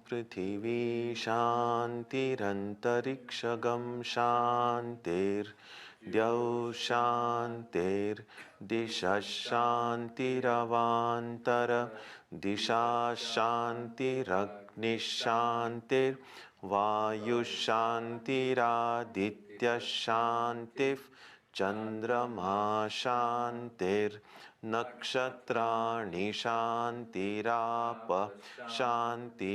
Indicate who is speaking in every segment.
Speaker 1: पृथिवी शान्तिरन्तरिक्षगं शान्तिर्द्यौ शान्तिर्दिशः शान्तिरवान्तर दिशा शान्तिरग्निः शान्तिर्वायुः शान्तिरादित्यः शान्तिः चन्द्रमा शान्तिर्नक्षत्राणि शान्तिराप शान्तिरोषधयः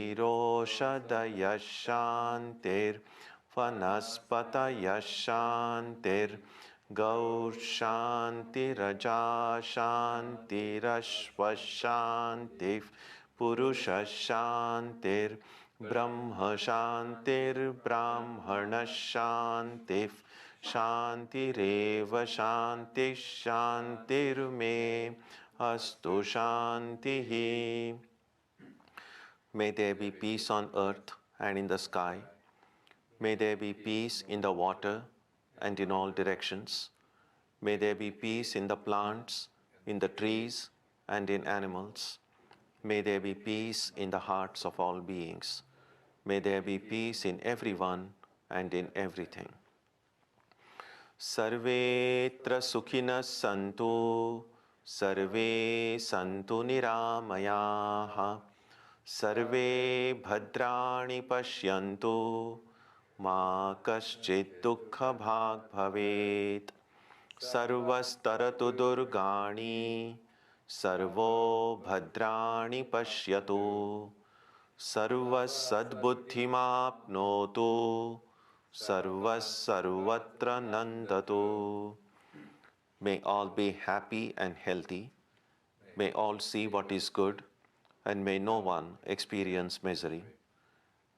Speaker 1: शान्तिर्वनस्पतयः शान्तिर्गौः शान्तिरजा शान्तिरश्वः शान्तिः पुरुषः शान्तिर्ब्रह्म शान्तिर्ब्राह्मणः शान्तिः शान्तिरेव शान्तिः शान्तिर्मे अस्तु शान्तिः. May there be peace on earth and in the sky. May there be peace in the water and in all directions. May there be peace in the plants, in the trees and in animals. May there be peace in the hearts of all beings. May there be peace in everyone and in everything. Sarvetra sukhinas santu, sarve santu niramayaha, sarve bhadrani pashyantu, ma kaschit dukkha bhag bhavet, sarvastaratu durgani, sarvo bhadrani pashyatu, sarvas sadbuddhimapnotu, sarvas sarvatra nandatu. May all be happy and healthy. May all see what is good, and may no one experience misery.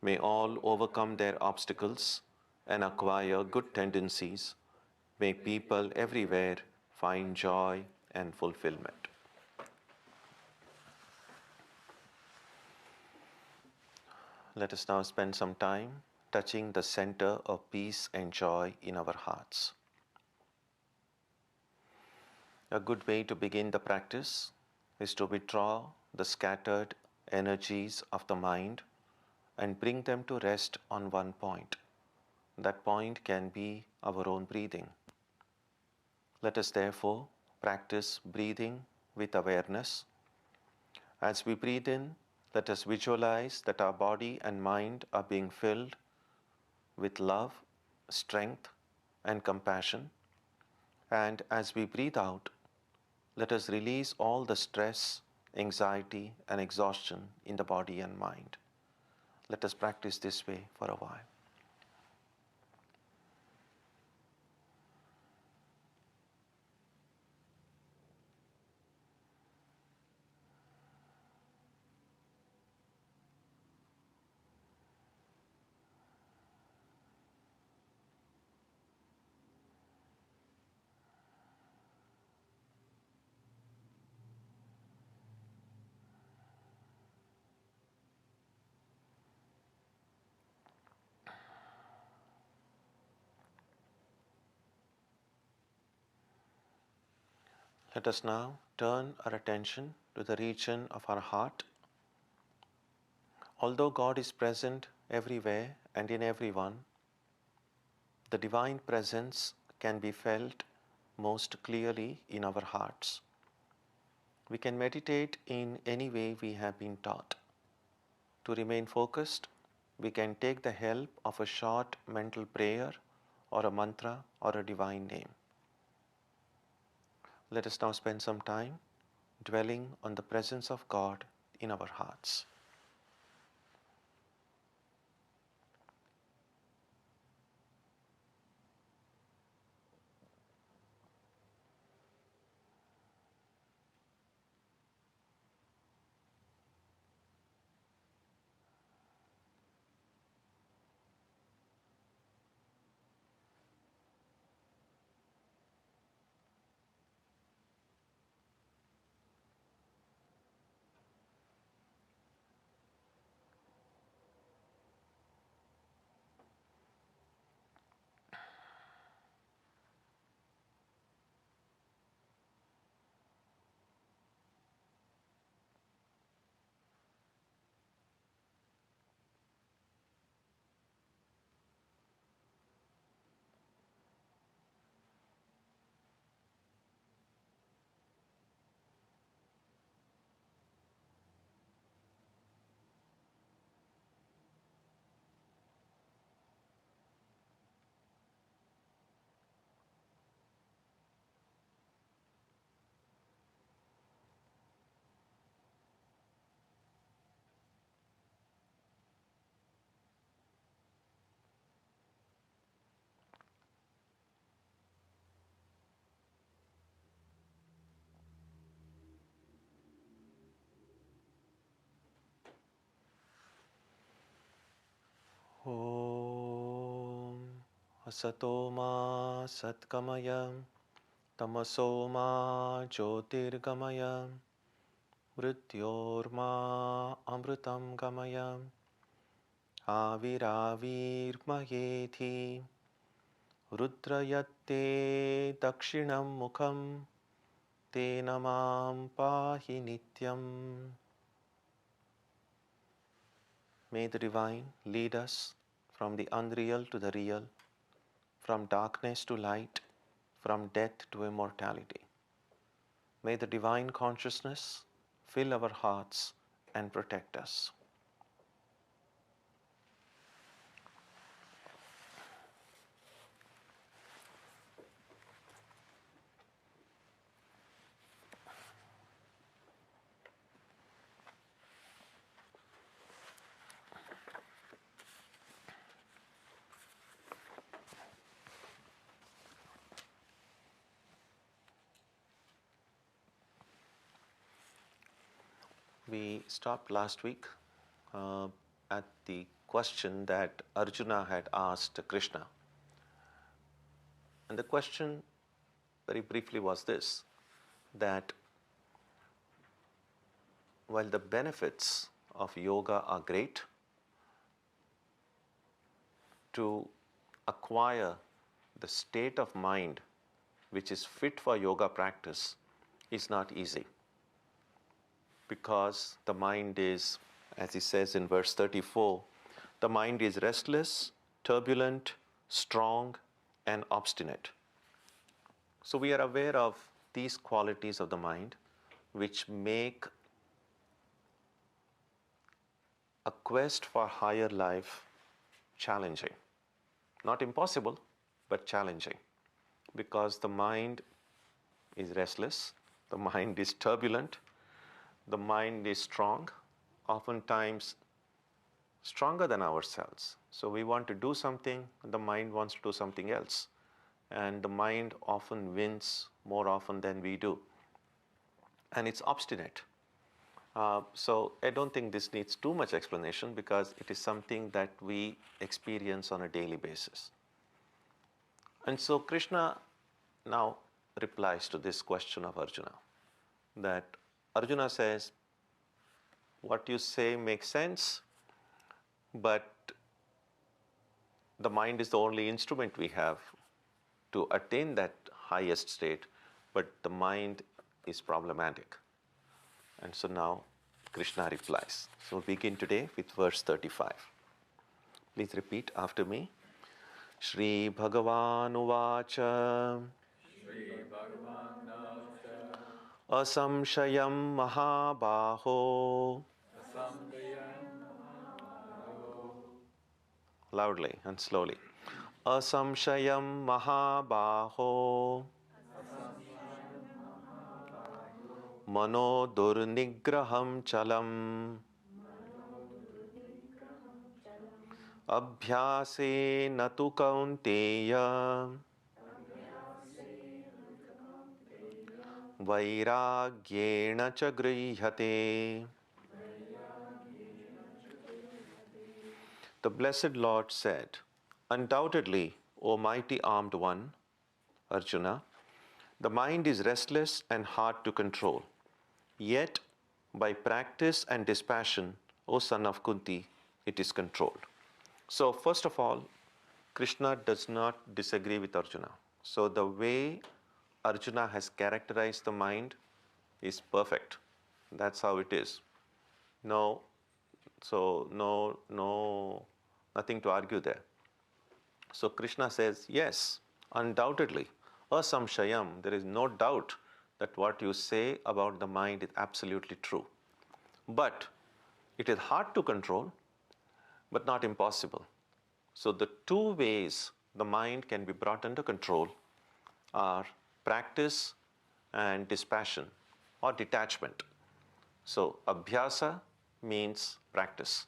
Speaker 1: May all overcome their obstacles and acquire good tendencies. May people everywhere find joy and fulfillment. Let us now spend some time touching the center of peace and joy in our hearts. A good way to begin the practice is to withdraw the scattered energies of the mind and bring them to rest on one point. That point can be our own breathing. Let us therefore practice breathing with awareness. As we breathe in, let us visualize that our body and mind are being filled with love, strength, and compassion. And as we breathe out, let us release all the stress, anxiety, and exhaustion in the body and mind. Let us practice this way for a while. Let us now turn our attention to the region of our heart. Although God is present everywhere and in everyone, the divine presence can be felt most clearly in our hearts. We can meditate in any way we have been taught. To remain focused, we can take the help of a short mental prayer or a mantra or a divine name. Let us now spend some time dwelling on the presence of God in our hearts. Om Asato Ma Satkamaya Tamaso Ma Jyotirgamaya Mrityorma Amritam Gamaya Aviravirmayethi Rudrayatte Dakshinam Mukham Te Namam Pahi Nityam. May the Divine lead us from the unreal to the real, from darkness to light, from death to immortality. May the Divine Consciousness fill our hearts and protect us. We stopped last week at the question that Arjuna had asked Krishna. And the question, very briefly, was this, that while the benefits of yoga are great, to acquire the state of mind which is fit for yoga practice is not easy. Because the mind is, as he says in verse 34, the mind is restless, turbulent, strong, and obstinate. So we are aware of these qualities of the mind which make a quest for higher life challenging. Not impossible, but challenging. Because the mind is restless, the mind is turbulent, the mind is strong, oftentimes stronger than ourselves. So we want to do something, the mind wants to do something else. And the mind often wins more often than we do. And it's obstinate. So I don't think this needs too much explanation because it is something that we experience on a daily basis. And so Krishna now replies to this question of Arjuna, that Arjuna says, what you say makes sense, but the mind is the only instrument we have to attain that highest state, but the mind is problematic. And so now Krishna replies. So we begin today with verse 35. Please repeat after me. Shri Bhagavan Uvacha Asamshayam Mahabaho. Loudly and slowly. Asamshayam Mahabaho Mano Durnigraham Chalam Abhyase Natu Kaunteya Vairagyena cha grihate. The Blessed Lord said, undoubtedly, O mighty armed one, Arjuna, the mind is restless and hard to control. Yet, by practice and dispassion, O son of Kunti, it is controlled. So, first of all, Krishna does not disagree with Arjuna. So, the way Arjuna has characterized the mind is perfect. That's how it is. Nothing to argue there. So Krishna says, yes, undoubtedly, asamshayam, there is no doubt that what you say about the mind is absolutely true. But it is hard to control, but not impossible. So the two ways the mind can be brought under control are practice and dispassion or detachment. So abhyasa means practice.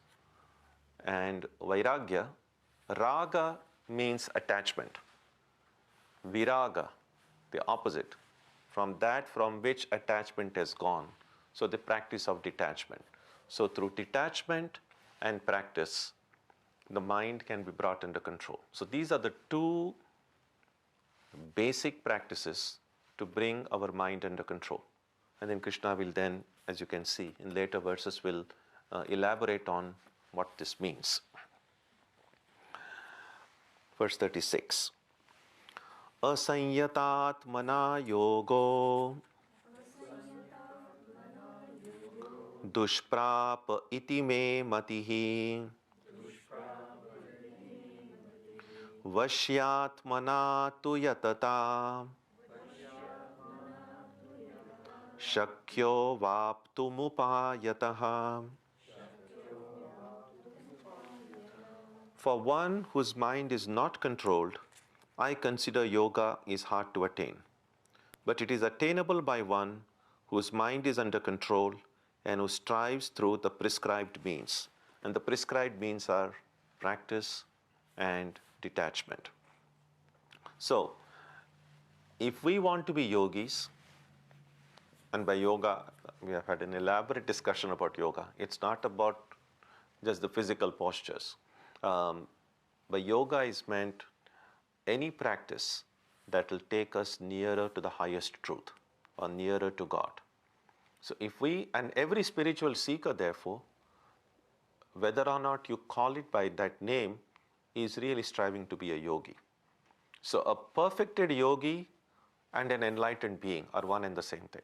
Speaker 1: And vairagya, raga means attachment. Viraga, the opposite, from which attachment has gone. So the practice of detachment. So through detachment and practice, the mind can be brought under control. So these are the two basic practices to bring our mind under control. And then Krishna will then, as you can see in later verses, will elaborate on what this means. Verse 36. Asanyatatmana yogo dushprapa iti me matihi vashyatmana tu yatata shakyo vaptumupayataha. For one whose mind is not controlled, I consider yoga is hard to attain. But it is attainable by one whose mind is under control and who strives through the prescribed means. And the prescribed means are practice and detachment. So, if we want to be yogis, and by yoga, we have had an elaborate discussion about yoga. It's not about just the physical postures. By yoga is meant any practice that will take us nearer to the highest truth or nearer to God. So if we, and every spiritual seeker therefore, whether or not you call it by that name, is really striving to be a yogi. So a perfected yogi and an enlightened being are one and the same thing.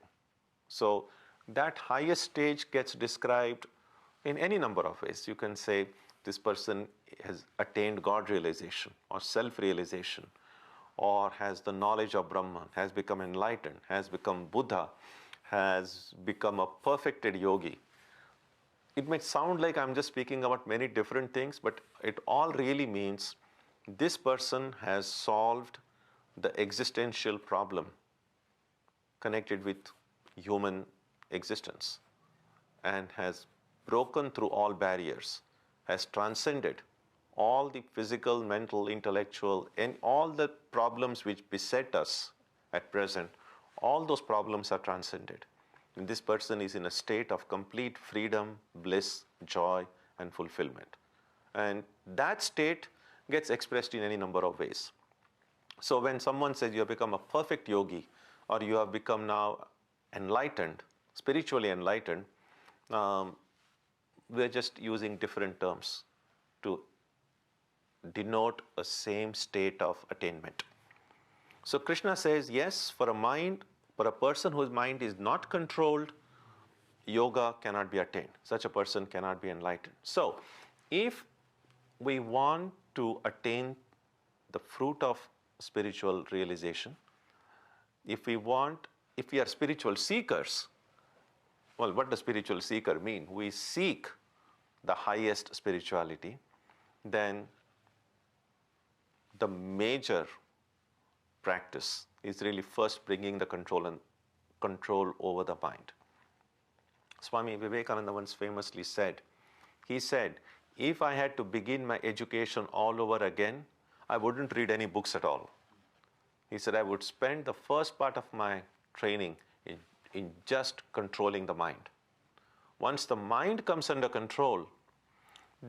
Speaker 1: So that highest stage gets described in any number of ways. You can say this person has attained God realization or self-realization, or has the knowledge of Brahman, has become enlightened, has become Buddha, has become a perfected yogi. It may sound like I'm just speaking about many different things, but it all really means this person has solved the existential problem connected with human existence and has broken through all barriers, has transcended all the physical, mental, intellectual, and all the problems which beset us at present. All those problems are transcended. And this person is in a state of complete freedom, bliss, joy, and fulfillment. And that state gets expressed in any number of ways. So when someone says you have become a perfect yogi, or you have become now enlightened, spiritually enlightened, we're just using different terms to denote a same state of attainment. So Krishna says, yes, for a person whose mind is not controlled, yoga cannot be attained. Such a person cannot be enlightened. So if we want to attain the fruit of spiritual realization, if we are spiritual seekers, well, what does spiritual seeker mean? We seek the highest spirituality, then the major practice is really first bringing the control over the mind. Swami Vivekananda once famously said, if I had to begin my education all over again, I wouldn't read any books at all. He said, I would spend the first part of my training in just controlling the mind. Once the mind comes under control,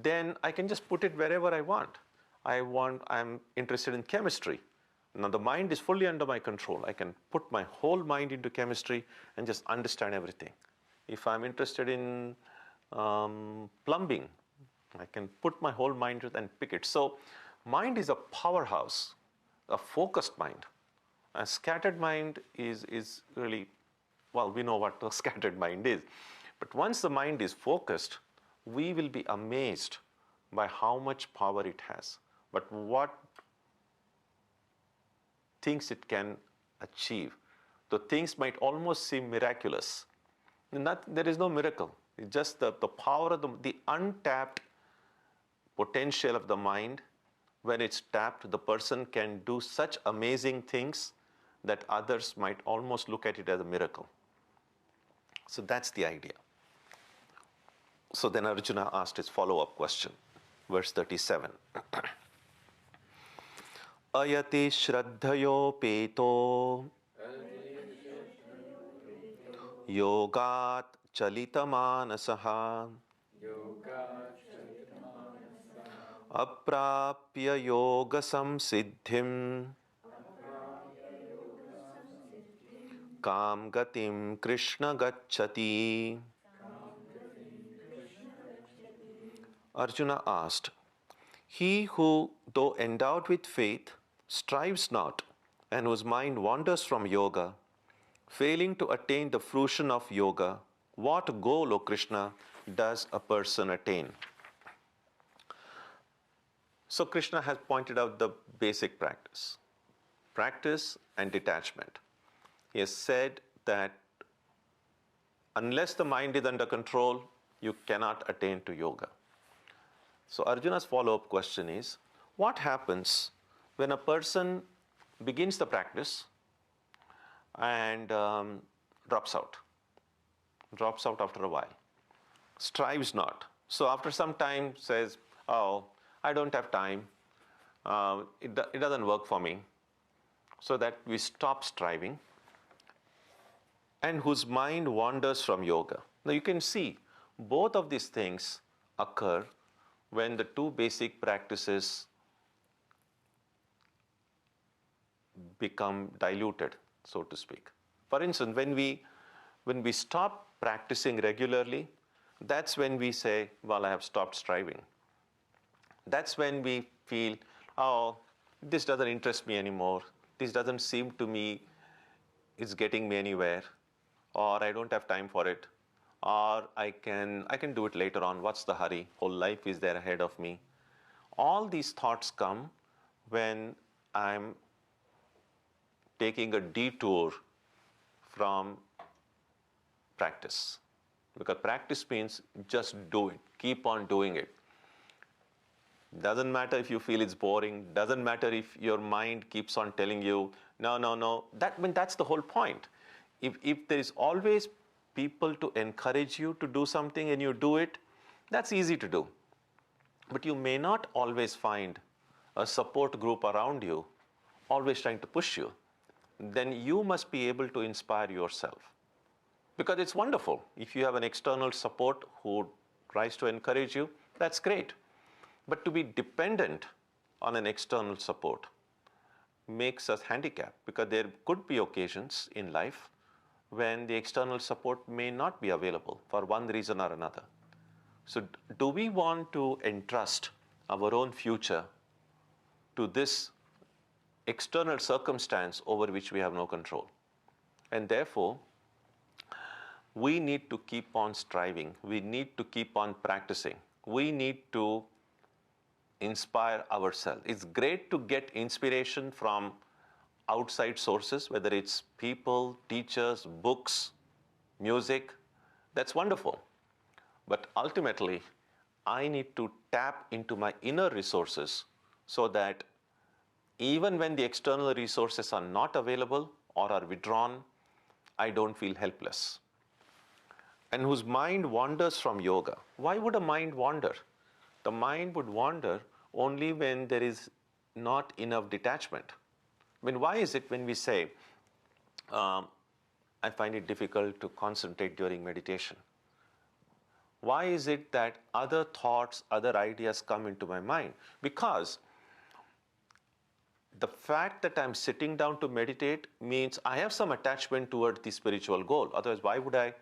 Speaker 1: then I can just put it wherever I want. I'm interested in chemistry. Now the mind is fully under my control. I can put my whole mind into chemistry and just understand everything. If I'm interested in plumbing, I can put my whole mind and pick it. So mind is a powerhouse, a focused mind. A scattered mind is really, well, we know what a scattered mind is. But once the mind is focused, we will be amazed by how much power it has, but what things it can achieve. The things might almost seem miraculous. And there is no miracle. It's just the power of the untapped potential of the mind. When it's tapped, the person can do such amazing things that others might almost look at it as a miracle. So that's the idea. So then Arjuna asked his follow-up question, verse 37. Ayati shraddhayo peto yogat chalita manasaha Aprapya yoga samsiddhim kam gatim Krishna gacchati. Arjuna asked, he who, though endowed with faith, strives not, and whose mind wanders from yoga, failing to attain the fruition of yoga, what goal, O Krishna, does a person attain? So Krishna has pointed out the basic practice and detachment. He has said that unless the mind is under control, you cannot attain to yoga. So Arjuna's follow-up question is, what happens when a person begins the practice and drops out after a while, strives not. So after some time says, oh, I don't have time, it doesn't work for me. So that we stop striving, and whose mind wanders from yoga. Now you can see both of these things occur when the two basic practices become diluted, so to speak. For instance, when we stop practicing regularly, that's when we say, well, I have stopped striving. That's when we feel, oh, this doesn't interest me anymore. This doesn't seem to me it's getting me anywhere, or I don't have time for it, or I can do it later on. What's the hurry? Whole life is there ahead of me. All these thoughts come when I'm taking a detour from practice. Because practice means just do it, keep on doing it. Doesn't matter if you feel it's boring, doesn't matter if your mind keeps on telling you, no. That's the whole point. If there is always people to encourage you to do something and you do it, that's easy to do. But you may not always find a support group around you always trying to push you. Then you must be able to inspire yourself. Because it's wonderful. If you have an external support who tries to encourage you, that's great. But to be dependent on an external support makes us handicapped, because there could be occasions in life when the external support may not be available for one reason or another. So do we want to entrust our own future to this external circumstance over which we have no control? And therefore, we need to keep on striving. We need to keep on practicing. We need to inspire ourselves. It's great to get inspiration from outside sources, whether it's people, teachers, books, music. That's wonderful. But ultimately, I need to tap into my inner resources so that even when the external resources are not available or are withdrawn, I don't feel helpless. And whose mind wanders from yoga. Why would a mind wander? The mind would wander only when there is not enough detachment. I mean, why is it when we say, I find it difficult to concentrate during meditation? Why is it that other thoughts, other ideas come into my mind? Because the fact that I'm sitting down to meditate means I have some attachment toward the spiritual goal. Otherwise, why would I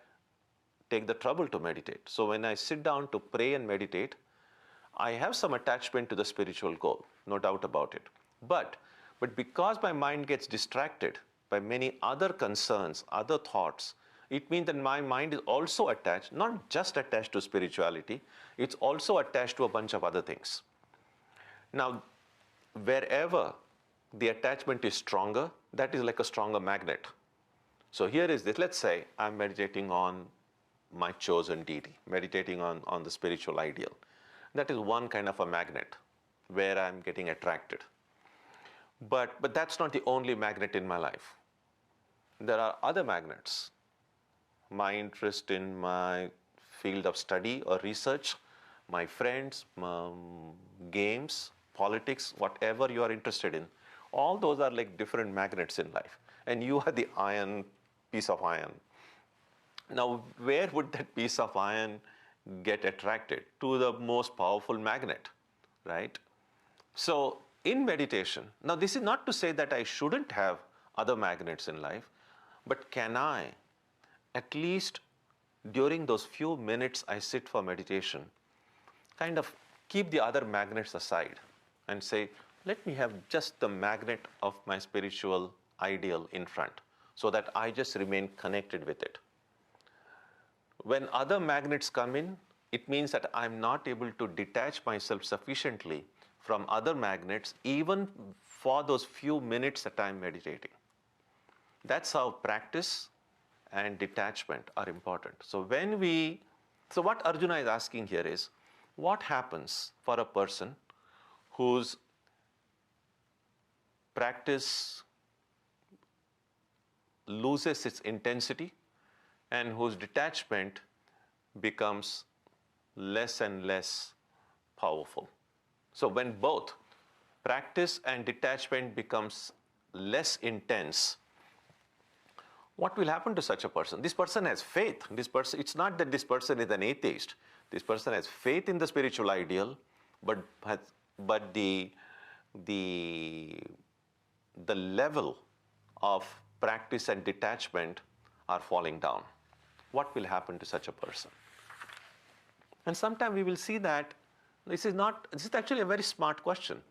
Speaker 1: take the trouble to meditate? So when I sit down to pray and meditate, I have some attachment to the spiritual goal, no doubt about it. But because my mind gets distracted by many other concerns, other thoughts, it means that my mind is also attached, not just attached to spirituality, it's also attached to a bunch of other things. Now, wherever the attachment is stronger, that is like a stronger magnet. So here is this. Let's say I'm meditating on my chosen deity, meditating on the spiritual ideal. That is one kind of a magnet where I'm getting attracted. But that's not the only magnet in my life. There are other magnets. My interest in my field of study or research, my friends, games, politics, whatever you are interested in, all those are like different magnets in life. And you are the piece of iron. Now, where would that piece of iron get attracted? To the most powerful magnet, right? So in meditation, now this is not to say that I shouldn't have other magnets in life, but can I, at least during those few minutes I sit for meditation, kind of keep the other magnets aside and say, let me have just the magnet of my spiritual ideal in front, so that I just remain connected with it. When other magnets come in, it means that I'm not able to detach myself sufficiently from other magnets, even for those few minutes that I'm meditating. That's how practice and detachment are important. So what Arjuna is asking here is, what happens for a person whose practice loses its intensity and whose detachment becomes less and less powerful? So when both practice and detachment becomes less intense, what will happen to such a person? This person has faith. It's not that this person is an atheist. This person has faith in the spiritual ideal, but the level of practice and detachment are falling down. What will happen to such a person? And sometimes we will see that this is actually a very smart question,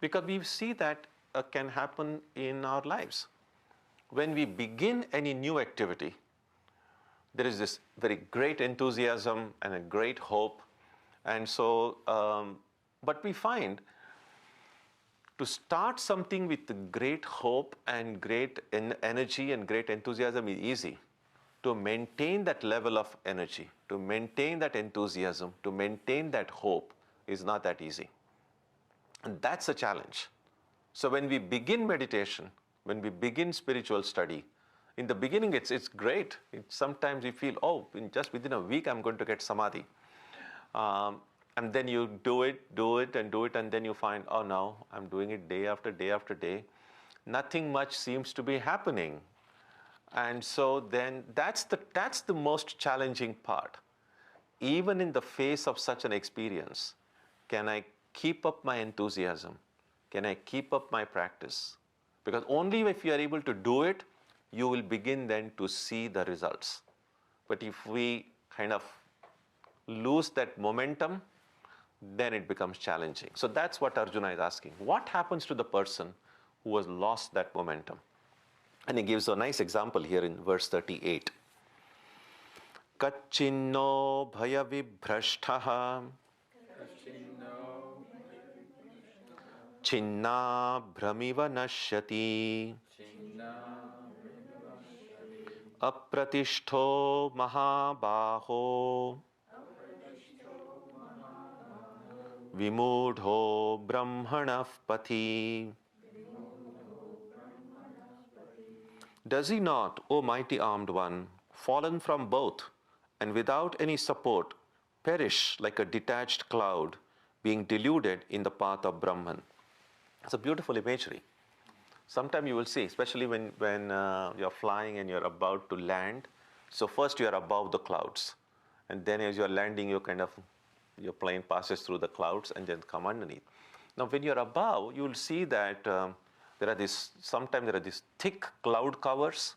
Speaker 1: because we see that can happen in our lives. When we begin any new activity, there is this very great enthusiasm and a great hope. And so, but we find to start something with great hope and great energy and great enthusiasm is easy. To maintain that level of energy, to maintain that enthusiasm, to maintain that hope is not that easy. And that's a challenge. So when we begin meditation, when we begin spiritual study, in the beginning it's great. Sometimes you feel, just within a week I'm going to get samadhi. And then you do it, and then you find, oh no, I'm doing it day after day after day. Nothing much seems to be happening. And so then that's the most challenging part. Even in the face of such an experience, can I keep up my enthusiasm? Can I keep up my practice? Because only if you are able to do it, you will begin then to see the results. But if we kind of lose that momentum, then it becomes challenging. So that's what Arjuna is asking. What happens to the person who has lost that momentum? And he gives a nice example here in verse 38. Kachinno bhaya vibhrashtaha chinna brahmiva nashyati apratishto mahabaho vimudho brahmanav pati. Does he not, O mighty armed one, fallen from both and without any support, perish like a detached cloud, being deluded in the path of Brahman? It's a beautiful imagery. Sometimes you will see, especially when you're flying and you're about to land. So first you are above the clouds, and then as you're landing, your plane passes through the clouds and then come underneath. Now, when you're above, you will see that sometimes there are these thick cloud covers,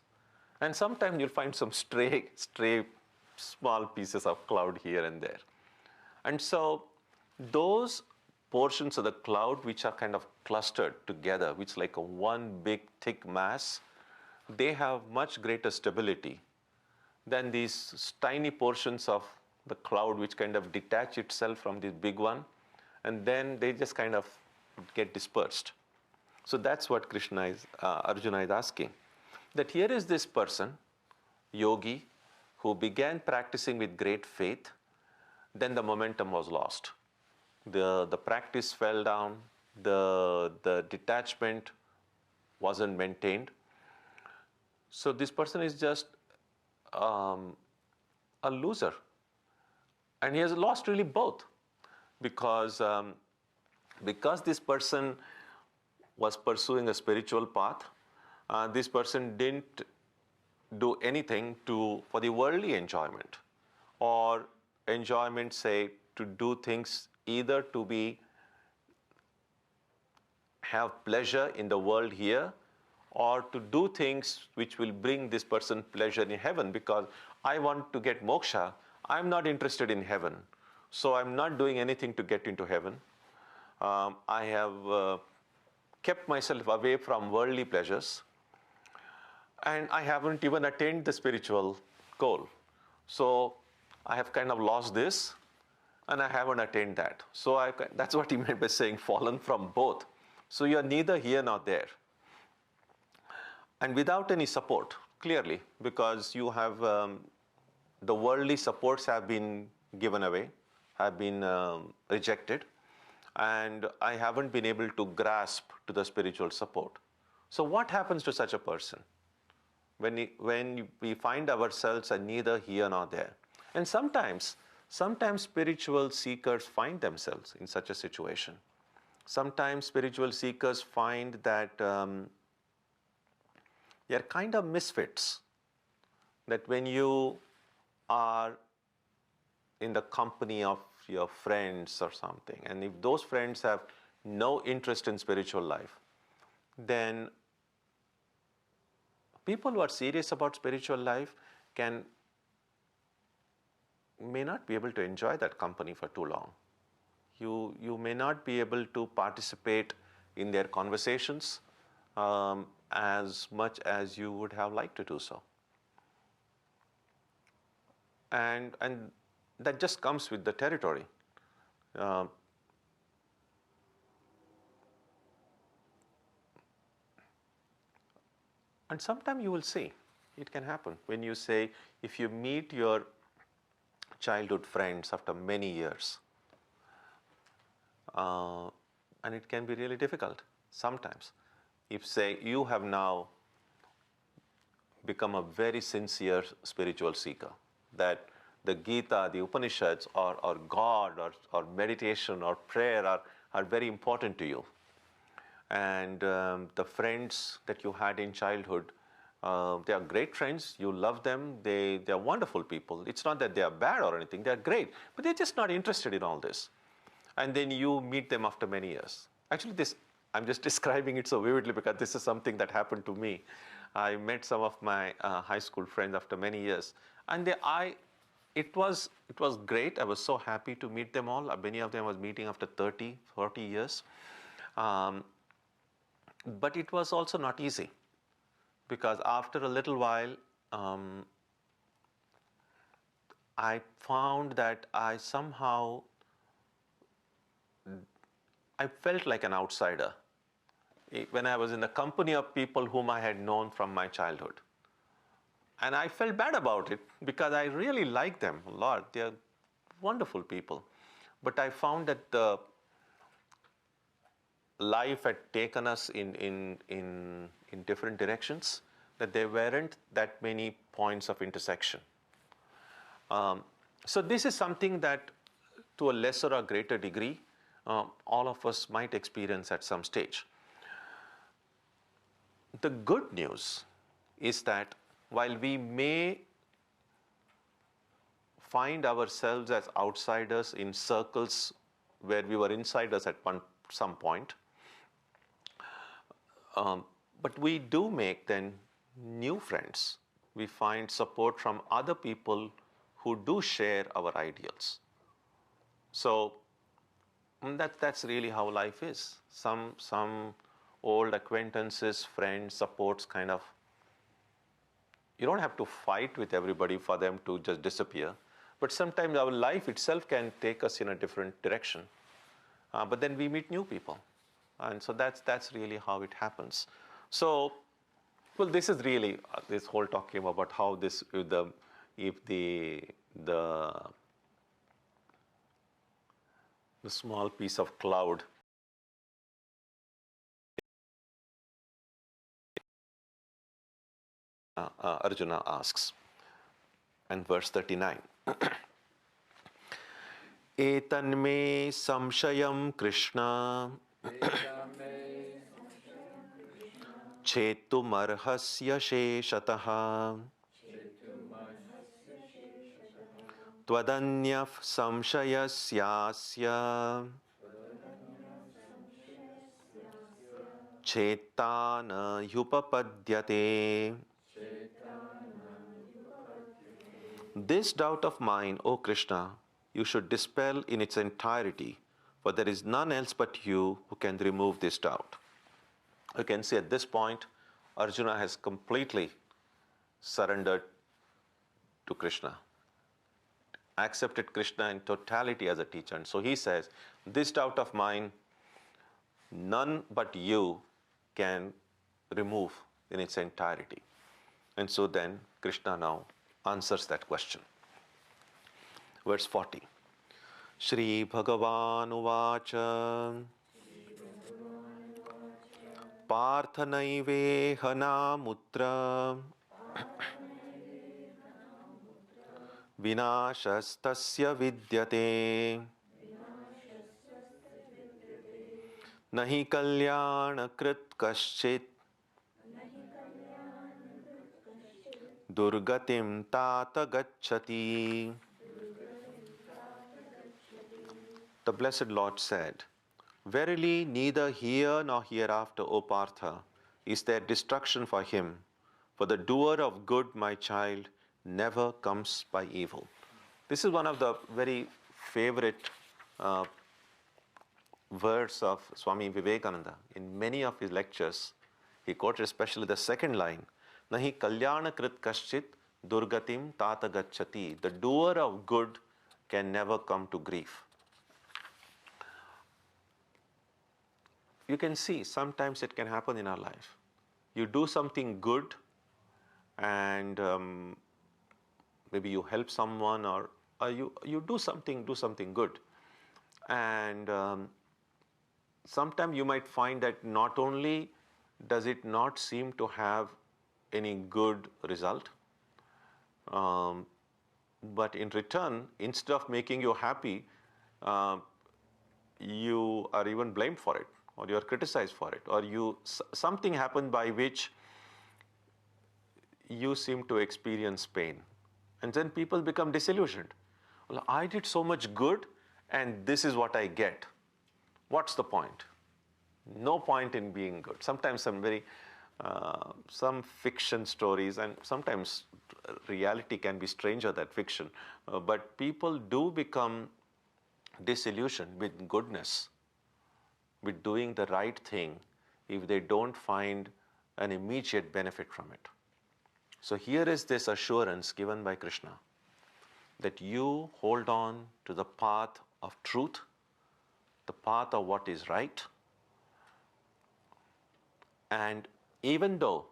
Speaker 1: and sometimes you'll find some stray small pieces of cloud here and there. And so those portions of the cloud which are kind of clustered together, which is like a one big thick mass, they have much greater stability than these tiny portions of the cloud which kind of detach itself from this big one, and then they just kind of get dispersed. So that's what Arjuna is asking. That here is this person, yogi, who began practicing with great faith, then the momentum was lost. The practice fell down, the detachment wasn't maintained. So this person is just a loser. And he has lost really both, because this person was pursuing a spiritual path. This person didn't do anything for the worldly enjoyment, or enjoyment, say, to do things either to be have pleasure in the world here, or to do things which will bring this person pleasure in heaven, because I want to get moksha. I'm not interested in heaven, so I'm not doing anything to get into heaven. I have kept myself away from worldly pleasures, and I haven't even attained the spiritual goal. So I have kind of lost this, and I haven't attained that. So that's what he meant by saying fallen from both. So you're neither here nor there. And without any support, clearly, because you have the worldly supports have been given away, have been rejected, and I haven't been able to grasp to the spiritual support. So what happens to such a person when we find ourselves are neither here nor there? And sometimes spiritual seekers find themselves in such a situation. Sometimes spiritual seekers find that they are kind of misfits, that when you are in the company of your friends or something, and if those friends have no interest in spiritual life, then people who are serious about spiritual life may not be able to enjoy that company for too long. You may not be able to participate in their conversations as much as you would have liked to do so. And that just comes with the territory. And sometime you will see, it can happen. When you say, if you meet your childhood friends after many years, and it can be really difficult sometimes. If, say, you have now become a very sincere spiritual seeker, that the Gita, the Upanishads, or God, or meditation, or prayer are very important to you, and the friends that you had in childhood, they are great friends, you love them, they are wonderful people. It's not that they are bad or anything, they are great, but they're just not interested in all this. And then you meet them after many years. Actually, I'm just describing it so vividly because this is something that happened to me. I met some of my high school friends after many years, and it was great. I was so happy to meet them all. Many of them I was meeting after 30, 40 years. But it was also not easy, because after a little while, I found that I felt like an outsider when I was in the company of people whom I had known from my childhood. And I felt bad about it because I really like them a lot. They are wonderful people. But I found that the life had taken us in different directions, that there weren't that many points of intersection. So this is something that, to a lesser or greater degree, all of us might experience at some stage. The good news is that while we may find ourselves as outsiders in circles where we were insiders at some point, but we do make then new friends. We find support from other people who do share our ideals. So that's really how life is. Some old acquaintances, friends, supports kind of. You don't have to fight with everybody for them to just disappear. But sometimes our life itself can take us in a different direction. But then we meet new people. And so that's really how it happens. So, well, this is really this whole talking about how this, if the small piece of cloud Arjuna asks, and verse 39. Etanme samshayam Krishna chetumarhasya sheshataha Twadanyaf samshayasya chetana yupapadyate. This doubt of mine, O Krishna, you should dispel in its entirety, for there is none else but you who can remove this doubt. You can see at this point, Arjuna has completely surrendered to Krishna, accepted Krishna in totality as a teacher. And so he says, this doubt of mine, none but you can remove in its entirety. And so then Krishna now answers that question. Verse 40. Shri Bhagavan Uvacha Parthanaive Hanamutra Vinashastasya Vidyate Nahi Kalyana Krit Kaschit Durgatim Tata Gacchati. The Blessed Lord said, verily neither here nor hereafter, O Partha, is there destruction for him, for the doer of good, my child, never comes by evil. This is one of the very favorite words of Swami Vivekananda. In many of his lectures, he quoted especially the second line, Nahi kalyana krit kaschit durgatim tata gacchati. The doer of good can never come to grief. You can see sometimes it can happen in our life. You do something good and maybe you help someone or you do something good. And sometimes you might find that not only does it not seem to have any good result, but in return, instead of making you happy, you are even blamed for it, or you are criticized for it, or something happened by which you seem to experience pain. And then people become disillusioned. Well, I did so much good and this is what I get. What's the point? No point in being good. Sometimes some fiction stories, and sometimes reality can be stranger than fiction, but people do become disillusioned with goodness, with doing the right thing, if they don't find an immediate benefit from it. So here is this assurance given by Krishna that you hold on to the path of truth, the path of what is right, and even though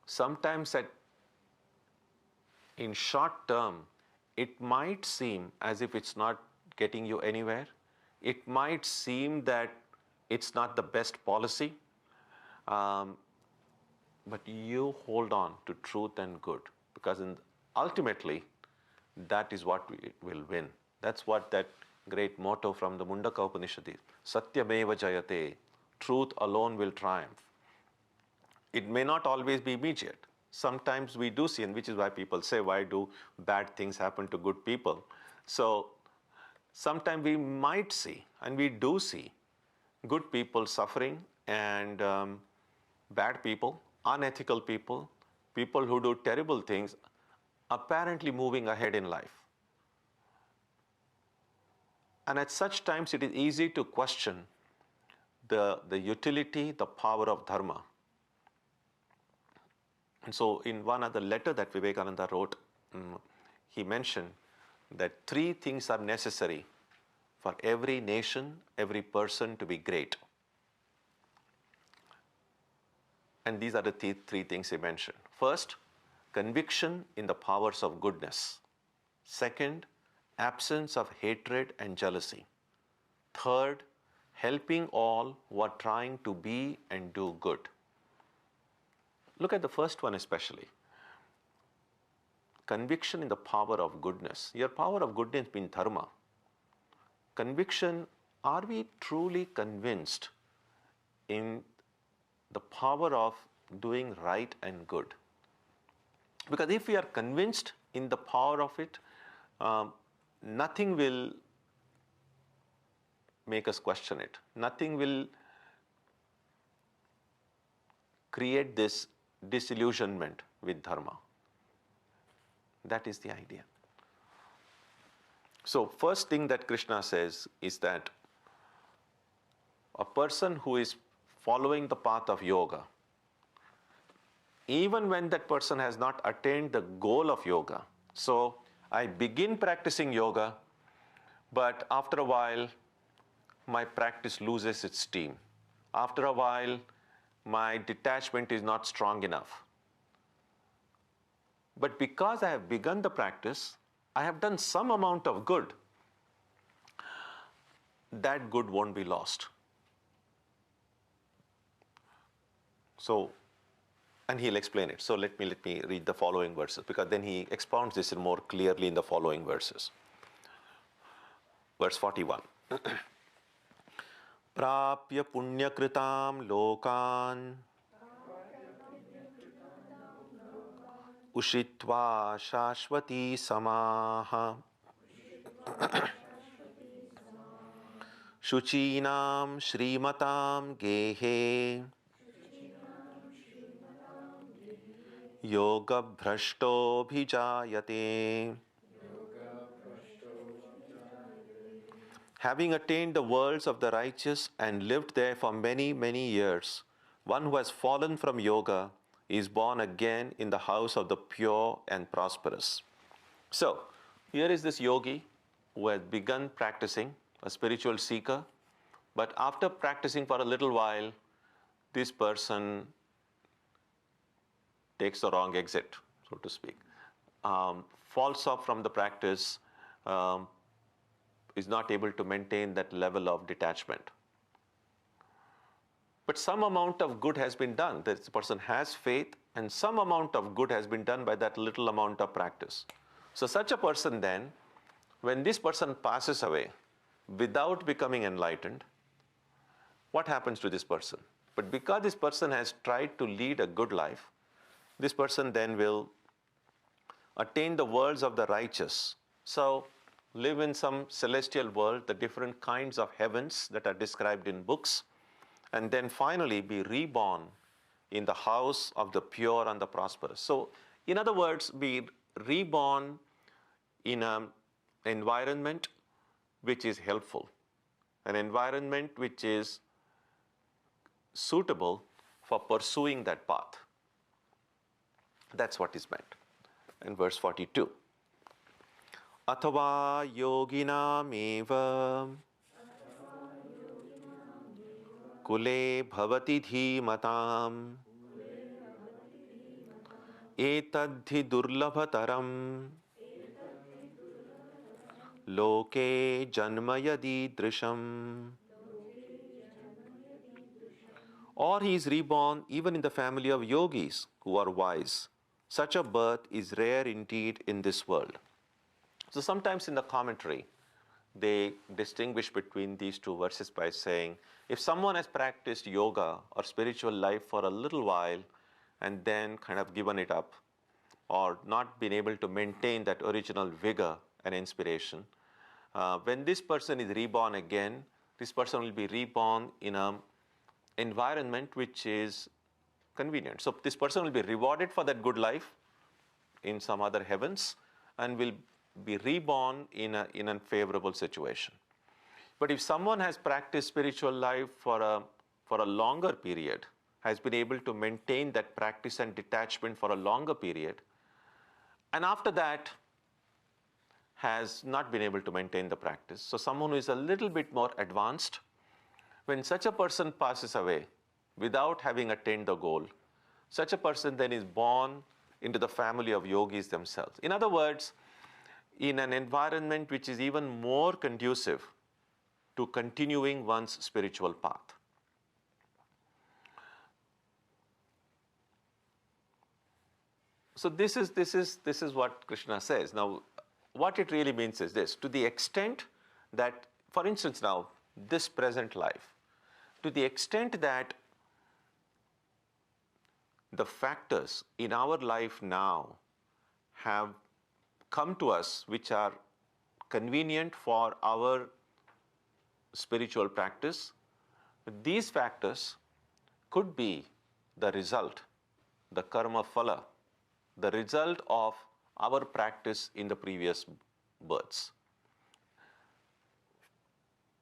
Speaker 1: sometimes in short term it might seem as if it's not getting you anywhere, it might seem that it's not the best policy, but you hold on to truth and good, because ultimately that is what will win. That's what that great motto from the Mundaka Upanishad is. Satyameva jayate. Truth alone will triumph. It may not always be immediate. Sometimes we do see, and which is why people say, why do bad things happen to good people? So sometimes we might see, and we do see, good people suffering and bad people, unethical people, people who do terrible things, apparently moving ahead in life. And at such times it is easy to question the utility, the power of dharma. And so in one other letter that Vivekananda wrote, he mentioned that 3 things are necessary for every nation, every person to be great. And these are the 3 things he mentioned. First, conviction in the powers of goodness. Second, absence of hatred and jealousy. Third, helping all who are trying to be and do good. Look at the first one especially. Conviction in the power of goodness. Your power of goodness means dharma. Conviction, are we truly convinced in the power of doing right and good? Because if we are convinced in the power of it, nothing will make us question it. Nothing will create this disillusionment with dharma. That is the idea. So first thing that Krishna says is that a person who is following the path of yoga, even when that person has not attained the goal of yoga, so I begin practicing yoga, but after a while my practice loses its steam. After a while my detachment is not strong enough. But because I have begun the practice, I have done some amount of good. That good won't be lost. So, and he'll explain it. So let me read the following verses, because then he expounds this more clearly in the following verses. Verse 41. Prapya punyakritam lokan ushitva shashvati samaha shuchinam shrimatam gehe yoga bhrashto bhijayate. Having attained the worlds of the righteous and lived there for many, many years, one who has fallen from yoga is born again in the house of the pure and prosperous. So, here is this yogi who has begun practicing, a spiritual seeker, but after practicing for a little while, this person takes the wrong exit, so to speak, falls off from the practice, is not able to maintain that level of detachment. But some amount of good has been done. This person has faith, and some amount of good has been done by that little amount of practice. So such a person then, when this person passes away without becoming enlightened, what happens to this person? But because this person has tried to lead a good life, this person then will attain the worlds of the righteous. So live in some celestial world, the different kinds of heavens that are described in books, and then finally be reborn in the house of the pure and the prosperous. So, in other words, be reborn in an environment which is helpful, an environment which is suitable for pursuing that path. That's what is meant. In verse 42. Athava yoginam eva kule bhavati dhimatam etadhi durlabhataram loke janmayadi drisham. Or he is reborn even in the family of yogis who are wise. Such a birth is rare indeed in this world. So sometimes in the commentary, they distinguish between these two verses by saying, if someone has practiced yoga or spiritual life for a little while and then kind of given it up, or not been able to maintain that original vigor and inspiration, when this person is reborn again, this person will be reborn in an environment which is convenient. So this person will be rewarded for that good life in some other heavens and will be reborn in a favorable situation. But if someone has practiced spiritual life for a longer period, has been able to maintain that practice and detachment for a longer period, and after that has not been able to maintain the practice, so someone who is a little bit more advanced, when such a person passes away without having attained the goal, such a person then is born into the family of yogis themselves. In other words, in an environment which is even more conducive to continuing one's spiritual path. So this is what Krishna says. Now, what it really means is this: to the extent that, for instance, now this present life, to the extent that the factors in our life now have come to us which are convenient for our spiritual practice. These factors could be the result, the karma phala, the result of our practice in the previous births.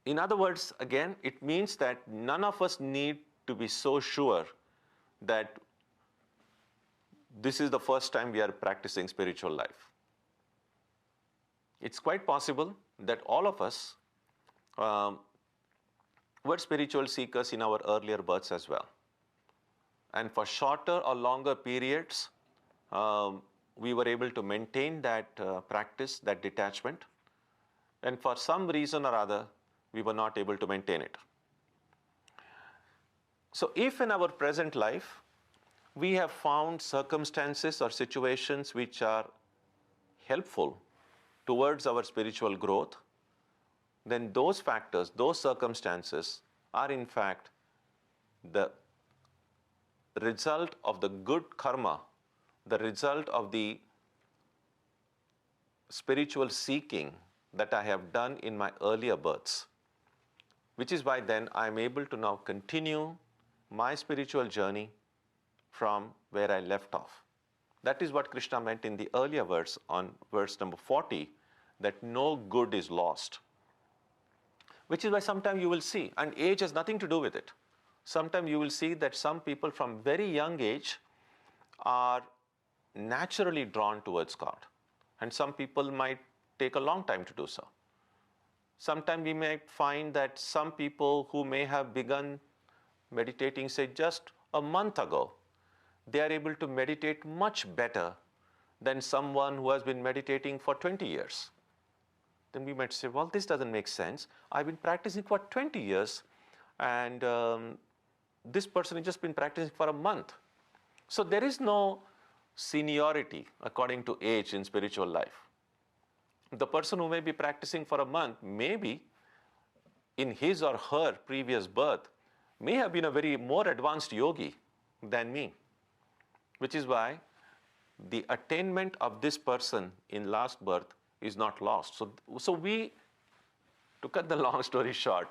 Speaker 1: In other words, again, it means that none of us need to be so sure that this is the first time we are practicing spiritual life. It's quite possible that all of us were spiritual seekers in our earlier births as well. And for shorter or longer periods, we were able to maintain that practice, that detachment. And for some reason or other, we were not able to maintain it. So if in our present life, we have found circumstances or situations which are helpful towards our spiritual growth, then those factors, those circumstances are in fact the result of the good karma, the result of the spiritual seeking that I have done in my earlier births, which is why then I am able to now continue my spiritual journey from where I left off. That is what Krishna meant in the earlier verse, on verse number 40, that no good is lost. Which is why sometimes you will see, and age has nothing to do with it. Sometimes you will see that some people from very young age are naturally drawn towards God. And some people might take a long time to do so. Sometimes we might find that some people who may have begun meditating, say, just a month ago, they are able to meditate much better than someone who has been meditating for 20 years. Then we might say, well, this doesn't make sense. I've been practicing for 20 years and this person has just been practicing for a month. So there is no seniority according to age in spiritual life. The person who may be practicing for a month, maybe in his or her previous birth, may have been a very more advanced yogi than me. Which is why the attainment of this person in last birth is not lost. So we, to cut the long story short,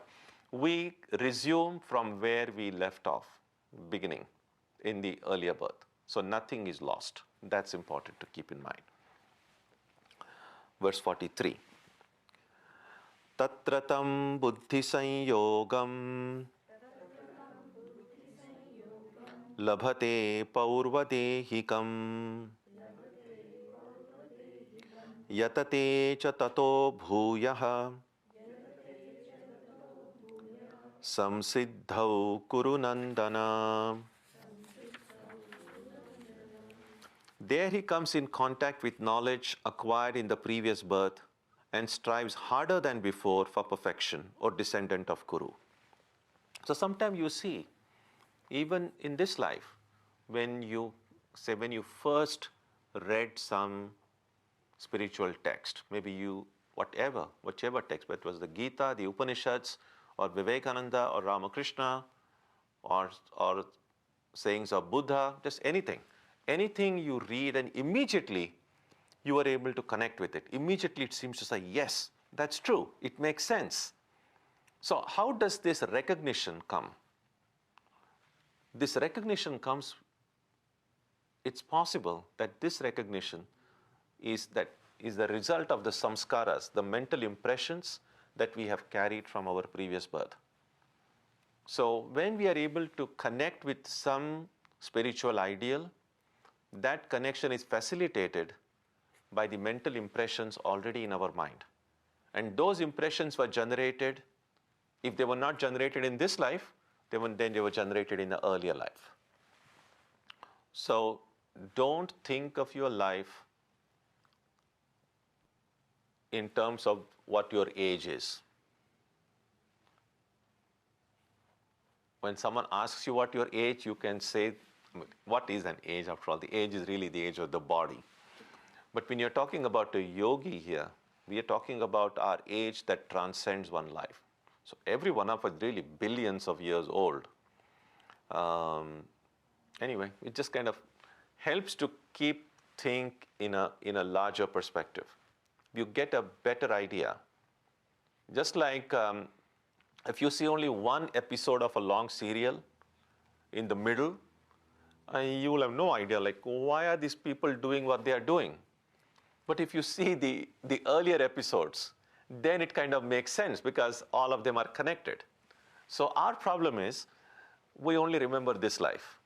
Speaker 1: we resume from where we left off, beginning in the earlier birth. So nothing is lost. That's important to keep in mind. Verse 43. Tatratam buddhi sanyogam labhate paurvadehikam yatate cha tato bhuyah samsiddhau kuru nandana. There he comes in contact with knowledge acquired in the previous birth and strives harder than before for perfection, or descendant of Kuru. So sometimes you see, even in this life, when you first read some spiritual text, maybe you, whichever text, but it was the Gita, the Upanishads, or Vivekananda, or Ramakrishna, or sayings of Buddha, just anything you read, and immediately you are able to connect with it. Immediately it seems to say, yes, that's true, it makes sense. So how does this recognition come? This recognition comes, it's possible that this recognition is the result of the samskaras, the mental impressions that we have carried from our previous birth. So when we are able to connect with some spiritual ideal, that connection is facilitated by the mental impressions already in our mind. And those impressions were generated, if they were not generated in this life, then they were generated in the earlier life. So don't think of your life in terms of what your age is. When someone asks you what your age, you can say, what is an age after all? The age is really the age of the body. But when you're talking about a yogi here, we are talking about our age that transcends one life. So every one of us really billions of years old. Anyway, it just kind of helps to keep think in a larger perspective. you get a better idea. Just like if you see only one episode of a long serial in the middle, you will have no idea, like, why are these people doing what they are doing? But if you see the earlier episodes, then it kind of makes sense because all of them are connected. So our problem is we only remember this life.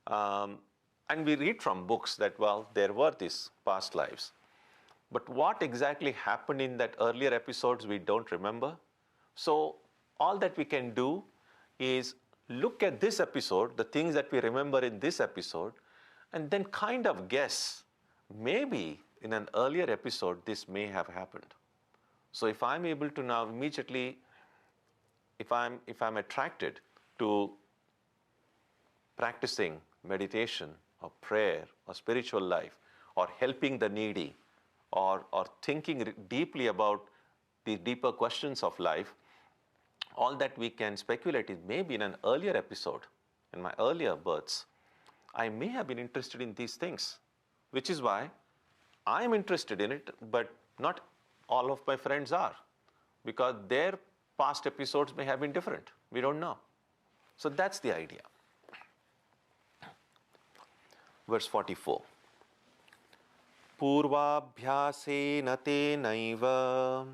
Speaker 1: And we read from books that, well, there were these past lives. But what exactly happened in that earlier episodes, we don't remember. So all that we can do is look at this episode, the things that we remember in this episode, and then kind of guess, maybe in an earlier episode, this may have happened. So if I'm able to now immediately, if I'm attracted to practicing meditation or prayer or spiritual life or helping the needy or thinking deeply about the deeper questions of life, all that we can speculate is maybe in an earlier episode, in my earlier births, I may have been interested in these things, which is why I am interested in it, but not all of my friends are, because their past episodes may have been different. We don't know. So that's the idea. Verse 44. Purvabhyasena tenaiva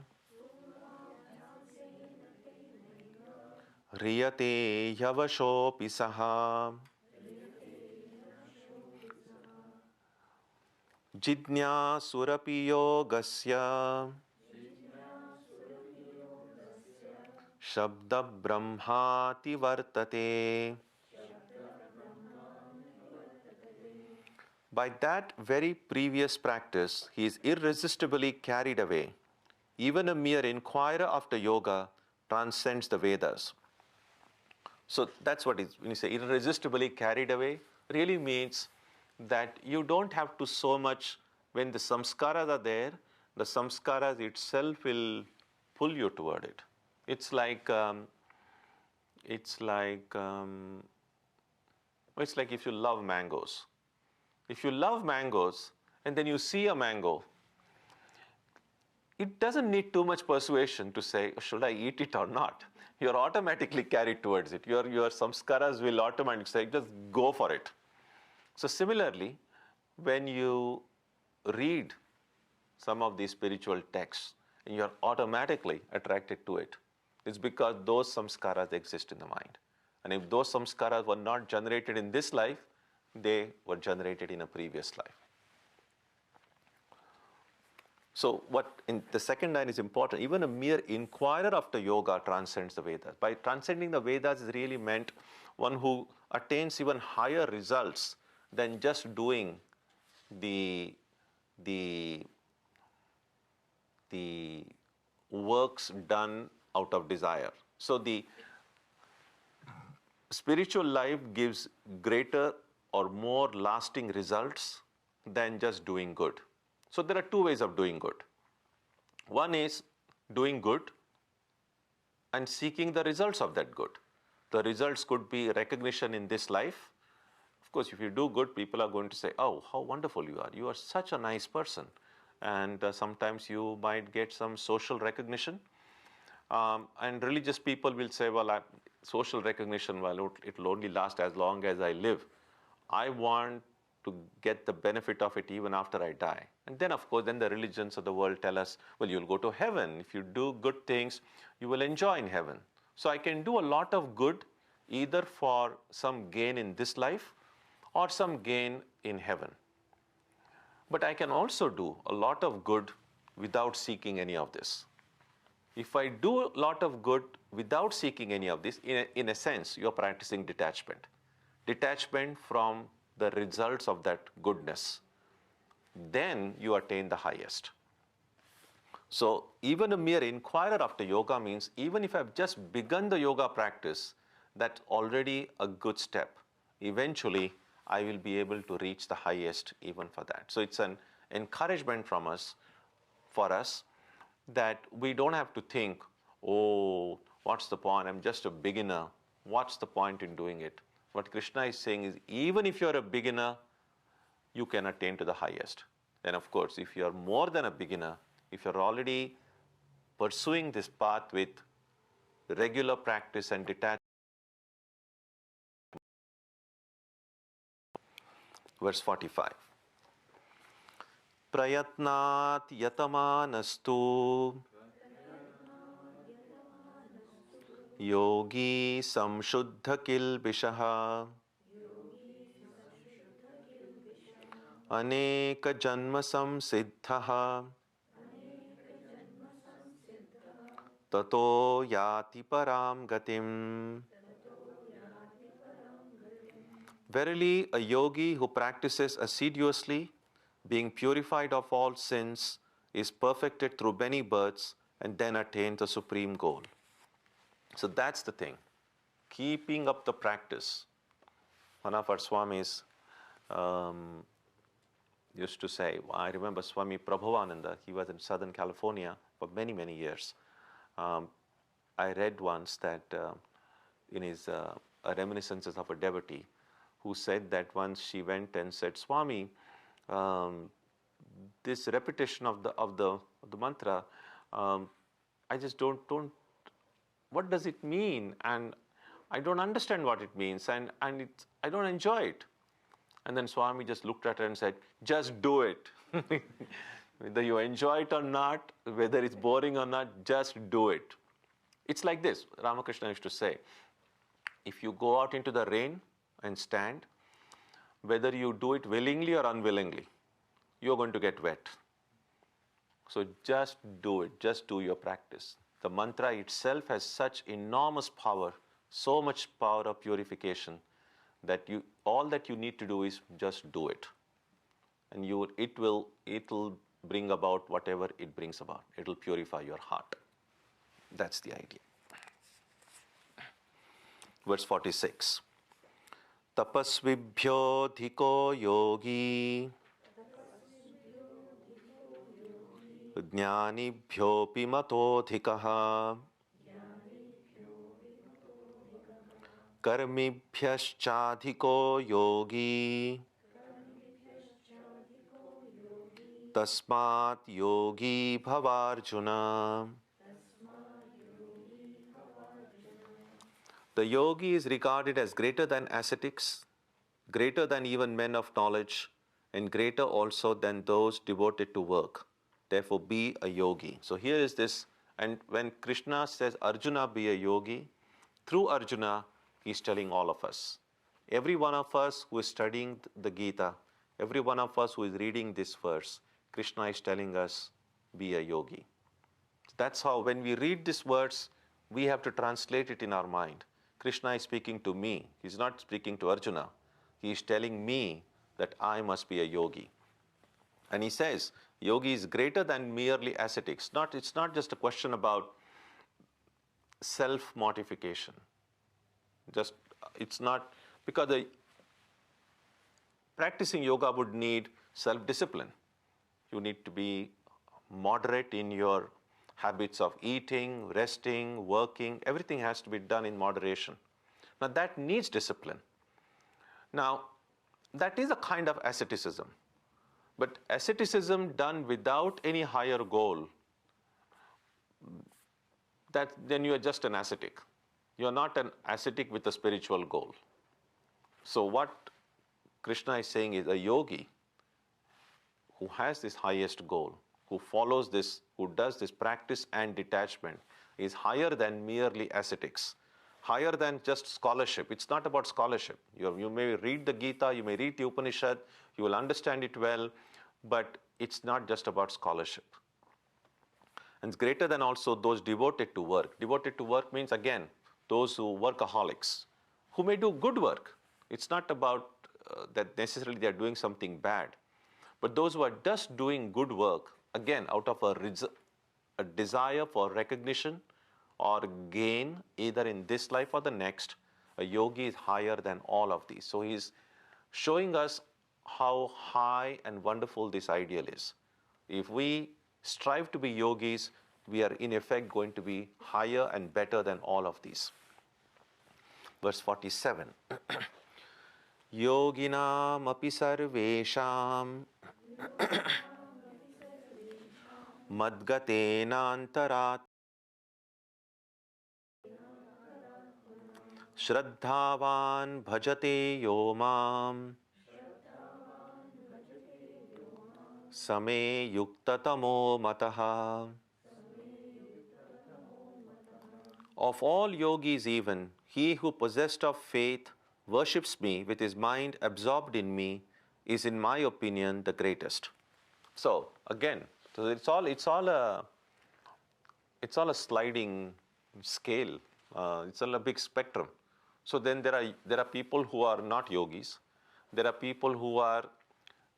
Speaker 1: riyate yavashopi saha jidnyasurapi yogasya shabda brahmati vartate. By that very previous practice, he is irresistibly carried away. Even a mere inquirer after yoga transcends the Vedas. So that's what it is. When you say irresistibly carried away, really means that you don't have to so much, when the samskaras are there, the samskaras itself will pull you toward it. It's like if you love mangoes. If you love mangoes and then you see a mango, it doesn't need too much persuasion to say, should I eat it or not? You're automatically carried towards it. Your samskaras will automatically say, just go for it. So similarly, when you read some of these spiritual texts, and you're automatically attracted to it, it's because those samskaras exist in the mind. And if those samskaras were not generated in this life, they were generated in a previous life. So what in the second line is important, even a mere inquirer after yoga transcends the Vedas. By transcending the Vedas is really meant one who attains even higher results than just doing the works done out of desire. So the spiritual life gives greater or more lasting results than just doing good. So there are two ways of doing good. One is doing good and seeking the results of that good. The results could be recognition in this life. Of course, if you do good, people are going to say, oh, how wonderful you are. You are such a nice person. And sometimes you might get some social recognition. And religious people will say, well, social recognition, well, it will only last as long as I live. I want to get the benefit of it even after I die. And then, of course, then the religions of the world tell us, well, you'll go to heaven. If you do good things, you will enjoy in heaven. So I can do a lot of good either for some gain in this life or some gain in heaven. But I can also do a lot of good without seeking any of this. If I do a lot of good without seeking any of this, in a sense, you're practicing detachment. Detachment from the results of that goodness. Then you attain the highest. So even a mere inquirer after yoga means even if I've just begun the yoga practice, that's already a good step. Eventually, I will be able to reach the highest even for that. So it's an encouragement from us, for us, that we don't have to think, oh, what's the point? I'm just a beginner. What's the point in doing it? What Krishna is saying is, even if you're a beginner, you can attain to the highest. And of course, if you are more than a beginner, if you're already pursuing this path with regular practice and detachment. Verse 45. Prayatnat yatamanastu yogi samshuddha kilbishaha aneka janma samsiddhaha tato yati param gatim. Verily, a yogi who practices assiduously, being purified of all sins, is perfected through many births and then attains the supreme goal. So that's the thing. Keeping up the practice. One of our Swamis used to say, I remember Swami Prabhavananda, he was in Southern California for many, many years. I read once that in his reminiscences of a devotee who said that once she went and said, Swami, this repetition of the mantra, I just don't, what does it mean? And I don't understand what it means, and I don't enjoy it. And then Swami just looked at her and said, just do it. Whether you enjoy it or not, whether it's boring or not, just do it. It's like this, Ramakrishna used to say, if you go out into the rain and stand, whether you do it willingly or unwillingly, you're going to get wet. So just do it, just do your practice. The mantra itself has such enormous power, so much power of purification, that all that you need to do is just do it. And it'll bring about whatever it brings about. It'll purify your heart. That's the idea. Verse 46. Tapasvibhyo dhiko yogi jnanibhyopi matodhikaha karmibhyaschadhiko yogi tasmat yogi bhavarjuna. The yogi is regarded as greater than ascetics, greater than even men of knowledge, and greater also than those devoted to work. Therefore, be a yogi. So here is this, and when Krishna says Arjuna be a yogi, through Arjuna, he is telling all of us. Every one of us who is studying the Gita, every one of us who is reading this verse, Krishna is telling us, be a yogi. That's how, when we read this verse, we have to translate it in our mind. Krishna is speaking to me. He's not speaking to Arjuna. He is telling me that I must be a yogi. And he says, yogi is greater than merely ascetics. It's not just a question about self-mortification. It's not, because practicing yoga would need self-discipline. You need to be moderate in your habits of eating, resting, working. Everything has to be done in moderation. Now that needs discipline. Now, that is a kind of asceticism. But asceticism done without any higher goal, then you are just an ascetic. You are not an ascetic with a spiritual goal. So what Krishna is saying is a yogi who has this highest goal, who follows this, who does this practice and detachment, is higher than merely ascetics, higher than just scholarship. It's not about scholarship. You may read the Gita, you may read the Upanishad, you will understand it well, but it's not just about scholarship. And it's greater than also those devoted to work. Devoted to work means, again, those who workaholics, who may do good work. It's not about that necessarily they are doing something bad. But those who are just doing good work, again, out of a desire for recognition or gain, either in this life or the next, a yogi is higher than all of these. So he's showing us how high and wonderful this ideal is. If we strive to be yogis, we are in effect going to be higher and better than all of these. Verse 47. Yoginam api sarvesham Madgatenantarat Shraddhavan bhajate yomam Same yuktatamo mataha. Of all yogis even, he who possessed of faith worships me with his mind absorbed in me is in my opinion the greatest. So again, so it's all a sliding scale. It's all a big spectrum. So then there are people who are not yogis. There are people who are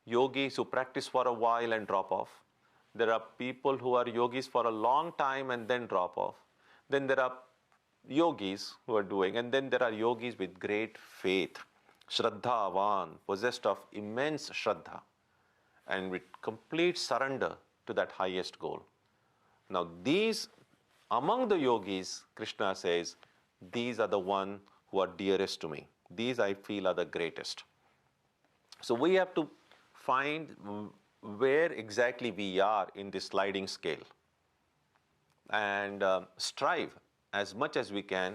Speaker 1: yogis who practice for a while and drop off. There are people who are yogis for a long time and then drop off. Then there are yogis who are doing, and then there are yogis with great faith, Shraddhavan, possessed of immense Shraddha, and with complete surrender to that highest goal. Now, these, among the yogis, Krishna says, these are the one who are dearest to me. These I feel are the greatest. So we have to find where exactly we are in this sliding scale and strive as much as we can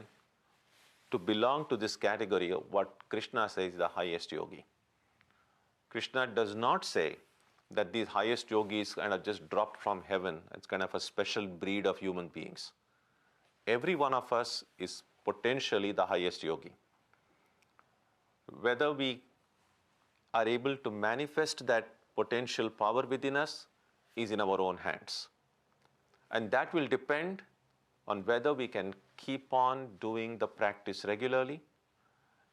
Speaker 1: to belong to this category of what Krishna says is the highest yogi. Krishna does not say that these highest yogis kind of just dropped from heaven. It's kind of a special breed of human beings. Every one of us is potentially the highest yogi. Whether we are able to manifest that potential power within us is in our own hands. And that will depend on whether we can keep on doing the practice regularly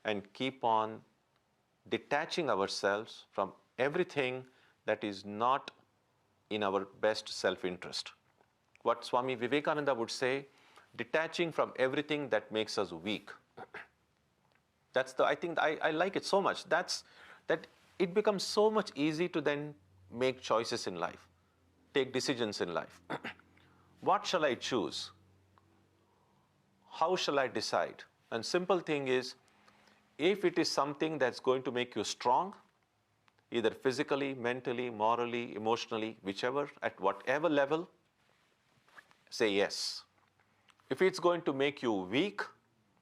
Speaker 1: and keep on detaching ourselves from everything that is not in our best self-interest. What Swami Vivekananda would say, detaching from everything that makes us weak. I think I like it so much. That it becomes so much easy to then make choices in life, take decisions in life. What shall I choose? How shall I decide? And simple thing is, if it is something that's going to make you strong, either physically, mentally, morally, emotionally, whichever, at whatever level, say yes. If it's going to make you weak,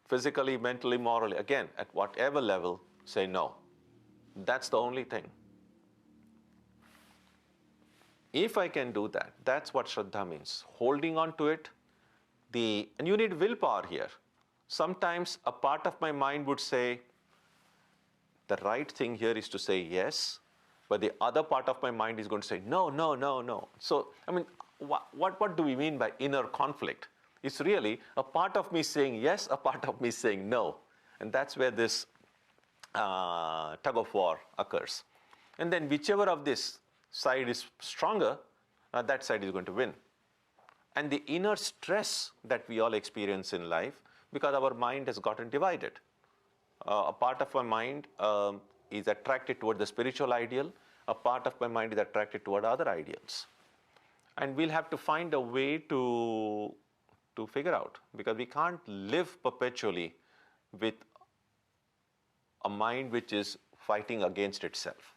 Speaker 1: physically, mentally, morally, again, at whatever level, say no. That's the only thing. If I can do that, that's what Shraddha means. Holding on to it, and you need willpower here. Sometimes a part of my mind would say, the right thing here is to say yes, but the other part of my mind is going to say no, no, no, no. So, I mean, what do we mean by inner conflict? It's really a part of me saying yes, a part of me saying no. And that's where this tug of war occurs. And then whichever of this side is stronger, that side is going to win. And the inner stress that we all experience in life, because our mind has gotten divided. A part of my mind is attracted toward the spiritual ideal. A part of my mind is attracted toward other ideals. And we'll have to find a way to figure out, because we can't live perpetually with a mind which is fighting against itself.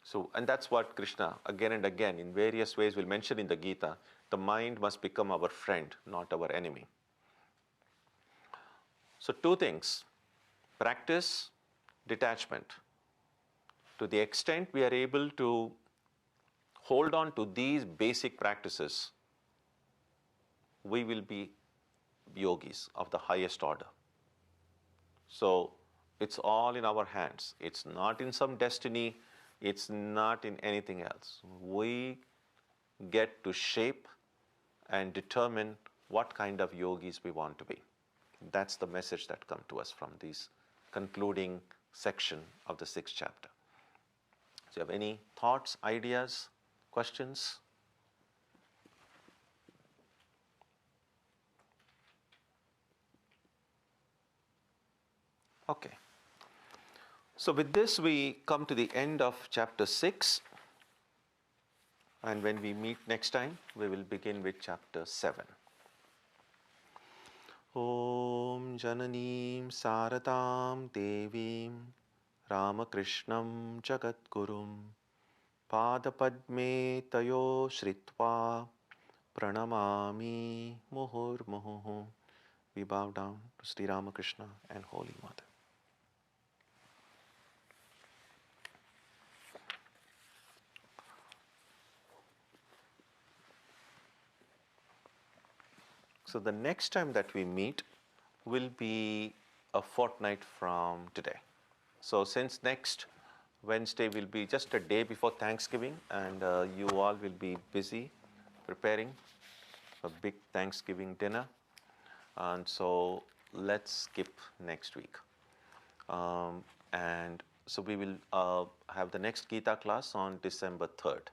Speaker 1: So, and that's what Krishna again and again in various ways will mention in the Gita. The mind must become our friend, not our enemy. So two things, practice, detachment. To the extent we are able to hold on to these basic practices, we will be yogis of the highest order. So it's all in our hands. It's not in some destiny. It's not in anything else. We get to shape and determine what kind of yogis we want to be. That's the message that comes to us from this concluding section of the 6th chapter. So you have any thoughts, ideas, questions? Okay. So with this we come to the end of chapter 6. And when we meet next time, we will begin with chapter 7. Om Jananim Saratam Devim Ramakrishnam Jagatgurum Padapadme tayo shritva pranamami muhurmuhu. We bow down to Sri Ramakrishna and Holy Mother. So the next time that we meet will be a fortnight from today. So since next Wednesday will be just a day before Thanksgiving, and you all will be busy preparing a big Thanksgiving dinner, and so let's skip next week. And so we will have the next Gita class on December 3rd.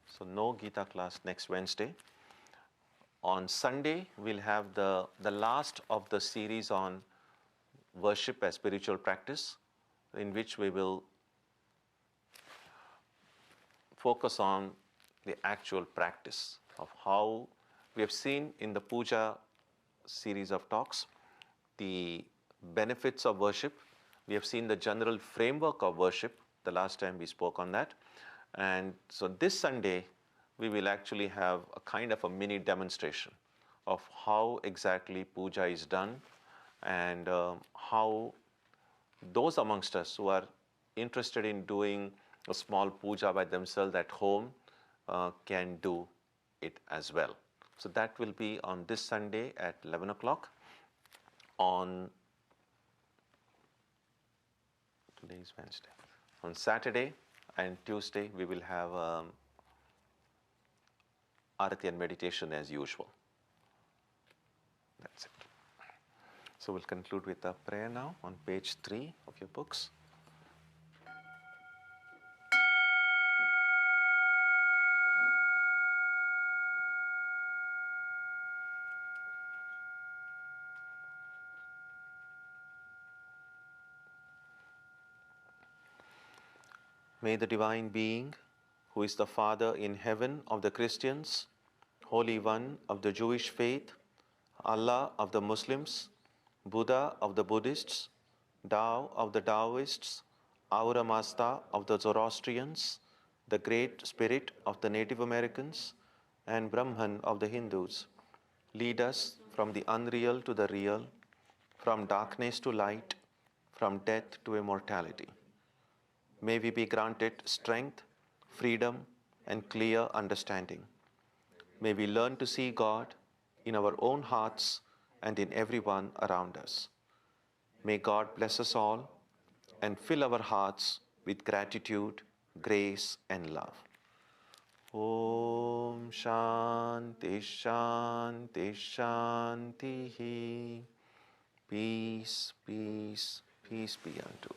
Speaker 1: So no Gita class next Wednesday. On Sunday, we'll have the last of the series on worship as spiritual practice, in which we will focus on the actual practice of how we have seen in the puja series of talks the benefits of worship. We have seen the general framework of worship the last time we spoke on that. And so this Sunday, we will actually have a kind of a mini demonstration of how exactly puja is done, and how those amongst us who are interested in doing a small puja by themselves at home can do it as well. So that will be on this Sunday at 11 o'clock. On today is Wednesday. On Saturday and Tuesday, we will have Arati and meditation as usual. That's it. So we'll conclude with a prayer now on page 3 of your books. May the Divine Being, who is the Father in heaven of the Christians, Holy One of the Jewish faith, Allah of the Muslims, Buddha of the Buddhists, Tao of the Taoists, Ahura Mazda of the Zoroastrians, the Great Spirit of the Native Americans, and Brahman of the Hindus, lead us from the unreal to the real, from darkness to light, from death to immortality. May we be granted strength, freedom, and clear understanding. May we learn to see God in our own hearts and in everyone around us. May God bless us all and fill our hearts with gratitude, grace, and love. Om Shanti Shanti Shanti. Peace, peace, peace be unto